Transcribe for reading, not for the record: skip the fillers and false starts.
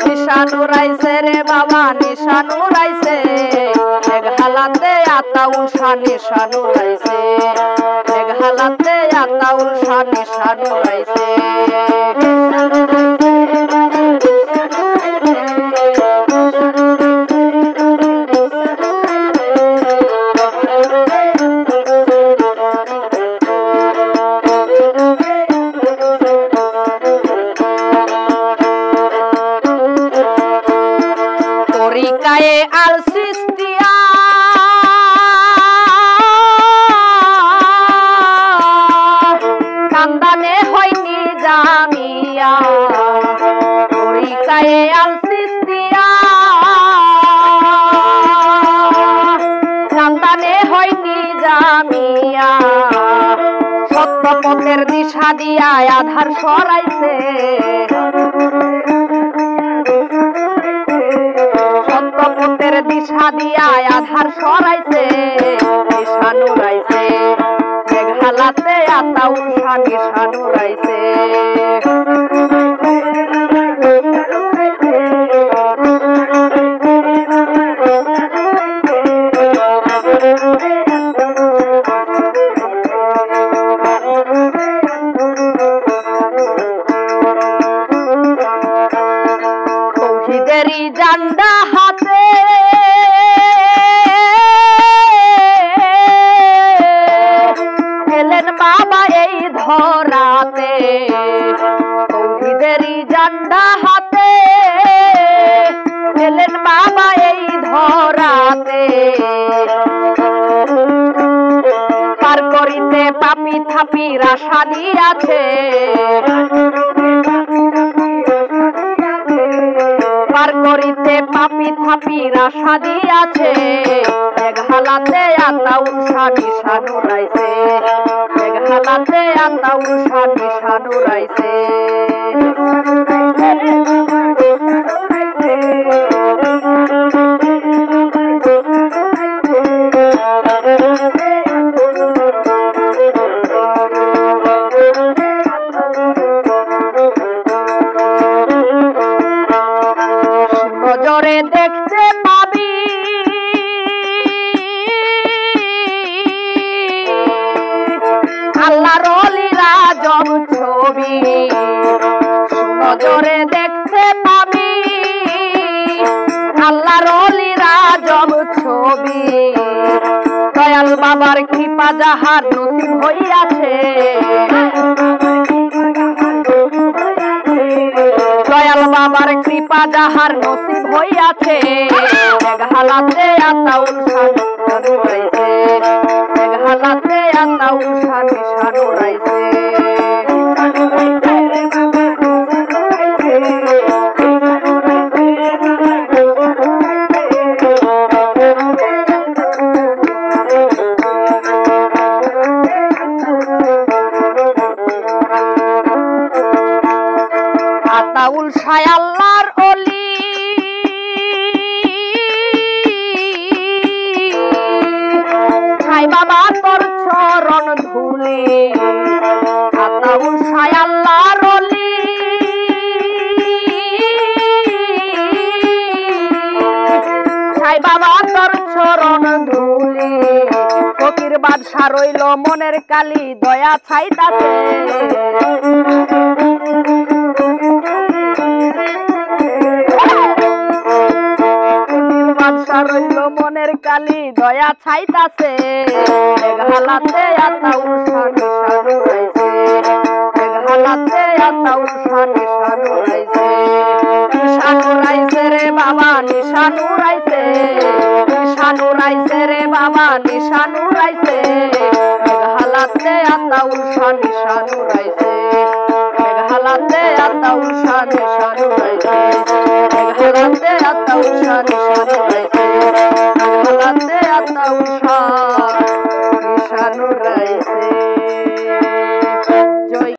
নিশানুরাইছে রে বাবা নিশানুরাইছে এক হালাতে আতাউল শাহ নিশানুরাইছে এক হালাতে আতাউল শাহ নিশানুরাইছে তরিকায়ে আল সিস্তিয়া কান্দানে হয়নি জামিয়া তরিকায়ে আল সিস্তিয়া কান্দানে হয়নি জামিয়া সত্য পথের দিশা দিয়া আধার সরাইছে পথের দিশা দিয়া আধার সরাইছে নিশানুরাইছে এক হালাতে আতাউল শাহ নিশানুরাইছে তৌহিদেরই জান্ডা হাতে এলেন বাবা এই ধরাতে তৌহিদেরই জান্ডা হাতে এলেন বাবা এই ধরাতে পার করিতে পাপি থাপি রাশা দিয়াছে পার করিতে পাপি থাপি রাশা দিয়াছে এক হালাতে আতাউল শাহ নিশানুরাইছে এক হালাতে আতাউল শাহ নিশানুরাইছে নজরে দেখতে পাবি আল্লাহর ওলিরা জব ছবি নজরে দেখতে পাবি আল্লাহর ওলিরা জব ছবি দয়াল বাবার কৃপা যাহার নসিব হইয়াছে দয়াল বাবার কৃপা যাহার নসিব হইয়াছে এক হালাতে আতাউল শাহ নিশানুরাইছে এক হালাতে আতাউল শাহ নিশানুরাইছে আতাউল শাহ আল্লাহর ওলি ছাই বাবা তোর চরণ ধুলি আতাউল শাহ আল্লাহর ওলি ছাই বাবা তোর চরণ ধুলি ফকির বাদশা রইল মনের কালি দয়া ছাইতাছে রইল মনের কালি দয়া ছাইতাছে এক হালাতে আতাউল শাহ নিশানুরাইছে এক হালাতে আতাউল শাহ নিশানুরাইছে নিশানুরাইছে রে বাবা নিশানুরাইছে নিশানুরাইছে রে বাবা নিশানুরাইছে এক হালাতে আতাউল শাহ নিশানুরাইছে এক হালাতে আতাউল শাহ নিশানুরাইছে এক হালাতে আতাউল শাহ নিশানুরাইছে